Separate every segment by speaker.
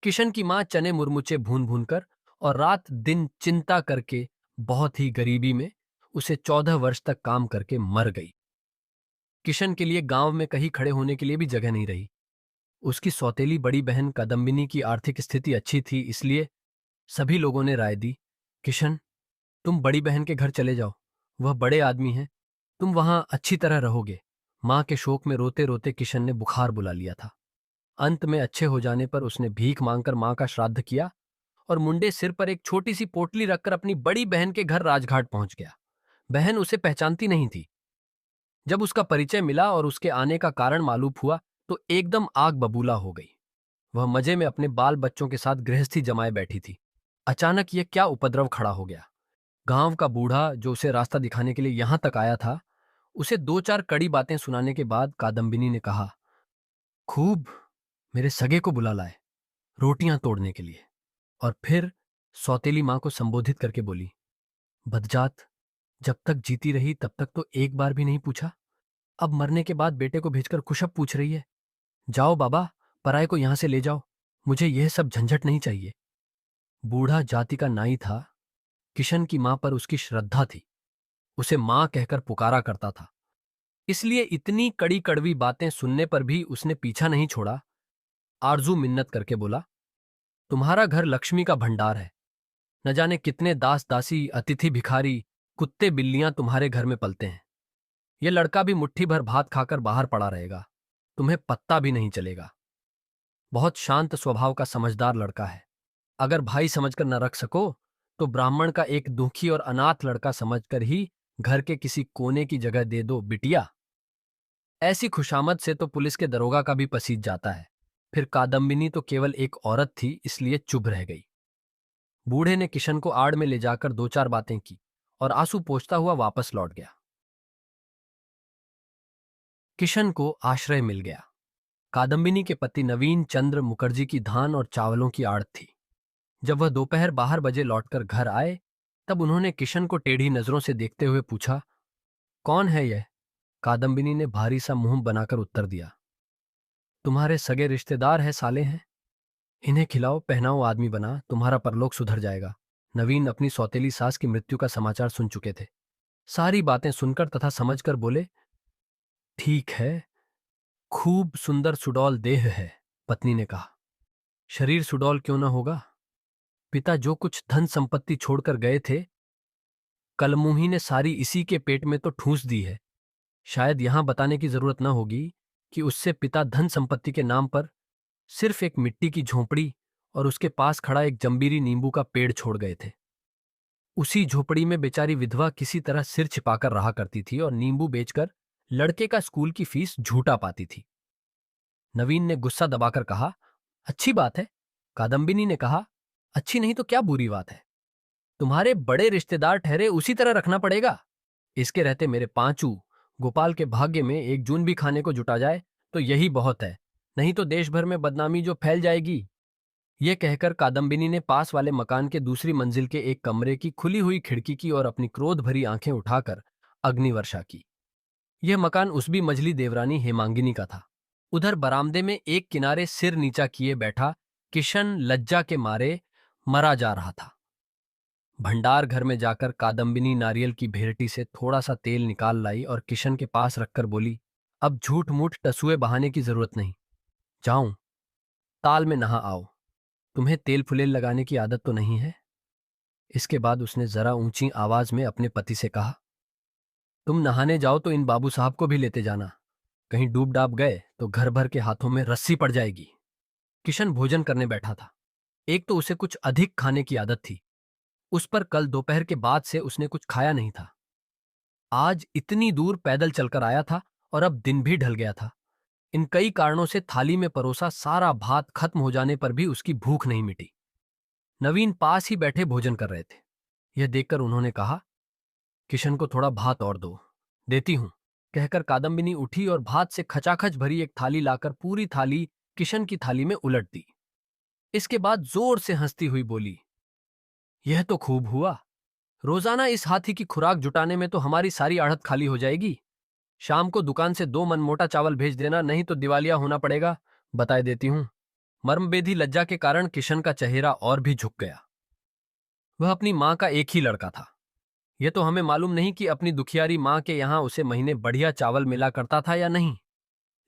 Speaker 1: किशन की मां चने मुरमुचे भून भून कर और रात दिन चिंता करके बहुत ही गरीबी में उसे 14 वर्ष तक काम करके मर गई। किशन के लिए गांव में कहीं खड़े होने के लिए भी जगह नहीं रही। उसकी सौतेली बड़ी बहन कादम्बिनी की आर्थिक स्थिति अच्छी थी, इसलिए सभी लोगों ने राय दी, किशन, तुम बड़ी बहन के घर चले जाओ। वह बड़े आदमी हैं, तुम वहां अच्छी तरह रहोगे। मां के शोक में रोते रोते किशन ने बुखार बुला लिया था। अंत में अच्छे हो जाने पर उसने भीख मांगकर मां का श्राद्ध किया और मुंडे सिर पर एक छोटी सी पोटली रखकर अपनी बड़ी बहन के घर राजघाट पहुंच गया। बहन उसे पहचानती नहीं थी। जब उसका परिचय मिला और उसके आने का कारण मालूम हुआ तो एकदम आग बबूला हो गई। वह मजे में अपने बाल बच्चों के साथ गृहस्थी जमाए बैठी थी। अचानक यह क्या उपद्रव खड़ा हो गया। गांव का बूढ़ा जो उसे रास्ता दिखाने के लिए यहां तक आया था, उसे दो चार कड़ी बातें सुनाने के बाद कादम्बिनी ने कहा, खूब, मेरे सगे को बुला लाए रोटियां तोड़ने के लिए। और फिर सौतेली मां को संबोधित करके बोली, बदजात, जब तक जीती रही तब तक तो एक बार भी नहीं पूछा, अब मरने के बाद बेटे को भेजकर कुशब पूछ रही है। जाओ बाबा, पराये को यहां से ले जाओ, मुझे यह सब झंझट नहीं चाहिए। बूढ़ा जाति का नाई था। किशन की मां पर उसकी श्रद्धा थी। उसे मां कहकर पुकारा करता था। इसलिए इतनी कड़ी कड़वी बातें सुनने पर भी उसने पीछा नहीं छोड़ा। आरजू मिन्नत करके बोला, तुम्हारा घर लक्ष्मी का भंडार है। न जाने कितने दास दासी, अतिथि भिखारी, कुत्ते बिल्लियां तुम्हारे घर में पलते हैं। यह लड़का भी मुट्ठी भर भात खाकर बाहर पड़ा रहेगा, तुम्हें पत्ता भी नहीं चलेगा। बहुत शांत स्वभाव का समझदार लड़का है। अगर भाई समझकर न रख सको तो ब्राह्मण का एक दुखी और अनाथ लड़का समझकर ही घर के किसी कोने की जगह दे दो बिटिया। ऐसी खुशामद से तो पुलिस के दरोगा का भी पसीज जाता है। फिर कादम्बिनी तो केवल एक औरत थी, इसलिए चुप रह गई। बूढ़े ने किशन को आड़ में ले जाकर दो चार बातें की और आंसू पोंछता हुआ वापस लौट गया। किशन को आश्रय मिल गया। कादम्बिनी के पति नवीन चंद्र मुखर्जी की धान और चावलों की आड़त थी। जब वह दोपहर 12 बजे लौटकर घर आए तब उन्होंने किशन को टेढ़ी नजरों से देखते हुए पूछा, कौन है यह? कादम्बिनी ने भारी सा मुंह बनाकर उत्तर दिया, तुम्हारे सगे रिश्तेदार है, साले हैं। इन्हें खिलाओ पहनाओ, आदमी बना, तुम्हारा परलोक सुधर जाएगा। नवीन अपनी सौतेली सास की मृत्यु का समाचार सुन चुके थे। सारी बातें सुनकर तथा समझकर बोले, ठीक है, खूब सुंदर सुडौल देह है। पत्नी ने कहा, शरीर सुडौल क्यों न होगा? पिता जो कुछ धन संपत्ति छोड़कर गए थे, कलमुही ने सारी इसी के पेट में तो ठूंस दी है। शायद यहां बताने की जरूरत न होगी कि उससे पिता धन संपत्ति के नाम पर सिर्फ एक मिट्टी की झोंपड़ी और उसके पास खड़ा एक जंबीरी नींबू का पेड़ छोड़ गए थे। उसी झोपड़ी में बेचारी विधवा किसी तरह सिर छिपाकर रहा करती थी और नींबू बेचकर लड़के का स्कूल की फीस झूठा पाती थी। नवीन ने गुस्सा दबाकर कहा, अच्छी बात है। कादम्बिनी ने कहा, अच्छी नहीं तो क्या बुरी बात है? तुम्हारे बड़े रिश्तेदार ठहरे, उसी तरह रखना पड़ेगा। इसके रहते मेरे पांचू गोपाल के भाग्य में एक जून भी खाने को जुटा जाए तो यही बहुत है, नहीं तो देश भर में बदनामी जो फैल जाएगी। यह कहकर कादम्बिनी ने पास वाले मकान के दूसरी मंजिल के एक कमरे की खुली हुई खिड़की की और अपनी क्रोध भरी आंखें उठाकर अग्निवर्षा की। यह मकान उस भी मझली देवरानी हेमांगिनी का था। उधर बरामदे में एक किनारे सिर नीचा किए बैठा किशन लज्जा के मारे मरा जा रहा था। भंडार घर में जाकर कादम्बिनी नारियल की भेरटी से थोड़ा सा तेल निकाल लाई और किशन के पास रखकर बोली, अब झूठ मूठ टसुए बहाने की जरूरत नहीं। जाऊं, ताल में नहा आओ। तुम्हें तेल फुलेल लगाने की आदत तो नहीं है? इसके बाद उसने जरा ऊंची आवाज में अपने पति से कहा, तुम नहाने जाओ तो इन बाबू साहब को भी लेते जाना। कहीं डूब डाब गए तो घर भर के हाथों में रस्सी पड़ जाएगी। किशन भोजन करने बैठा था। एक तो उसे कुछ अधिक खाने की आदत थी। उस पर कल दोपहर के बाद से उसने कुछ खाया नहीं था। आज इतनी दूर पैदल चलकर आया था और अब दिन भी ढल गया था। इन कई कारणों से थाली में परोसा सारा भात खत्म हो जाने पर भी उसकी भूख नहीं मिटी। नवीन पास ही बैठे भोजन कर रहे थे। यह देखकर उन्होंने कहा, किशन को थोड़ा भात और दो। देती हूं, कहकर कादम्बिनी उठी और भात से खचाखच भरी एक थाली लाकर पूरी थाली किशन की थाली में उलट दी। इसके बाद जोर से हंसती हुई बोली, यह तो खूब हुआ। रोजाना इस हाथी की खुराक जुटाने में तो हमारी सारी आढ़त खाली हो जाएगी। शाम को दुकान से 2 मन मोटा चावल भेज देना, नहीं तो दिवालिया होना पड़ेगा। बताए देती हूं, मर्मभेदी लज्जा के कारण किशन का चेहरा और भी झुक गया। वह अपनी मां का एक ही लड़का था। यह तो हमें मालूम नहीं कि अपनी दुखियारी मां के यहां उसे महीने बढ़िया चावल मिला करता था या नहीं,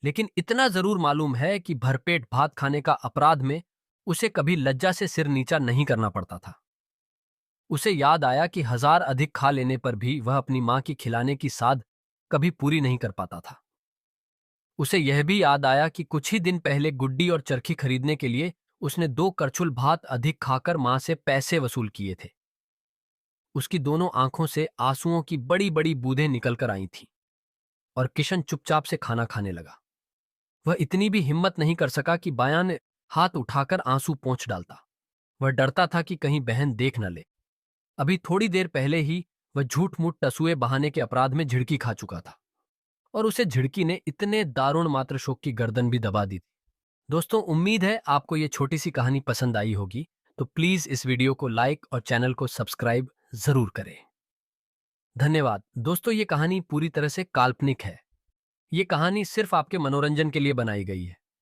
Speaker 1: लेकिन इतना जरूर मालूम है कि भरपेट भात खाने का अपराध में उसे कभी लज्जा से सिर नीचा नहीं करना पड़ता था। उसे याद आया कि 1000 अधिक खा लेने पर भी वह अपनी मां की खिलाने की साध कभी पूरी नहीं कर पाता था। उसे यह भी याद आया कि कुछ ही दिन पहले गुड्डी और चरखी खरीदने के लिए उसने 2 करछुल भात अधिक खाकर मां से पैसे वसूल किए थे। उसकी दोनों आंखों से आंसुओं की बड़ी बड़ी बूंदें निकलकर आई थीं और किशन चुपचाप से खाना खाने लगा। वह इतनी भी हिम्मत नहीं कर सका कि बायां ने हाथ उठाकर आंसू पोंछ डालता। वह डरता था कि कहीं बहन देख न ले। अभी थोड़ी देर पहले ही वह झूठ मूठ टसुए बहाने के अपराध में झिड़की खा चुका था और उसे झिड़की ने इतने दारुण मात्र शोक की गर्दन भी दबा दी थी। दोस्तों, उम्मीद है आपको ये छोटी सी कहानी पसंद आई होगी, तो प्लीज इस वीडियो को लाइक और चैनल को सब्सक्राइब जरूर करें। धन्यवाद। दोस्तों, ये कहानी पूरी तरह से काल्पनिक है। ये कहानी सिर्फ आपके मनोरंजन के लिए बनाई गई है।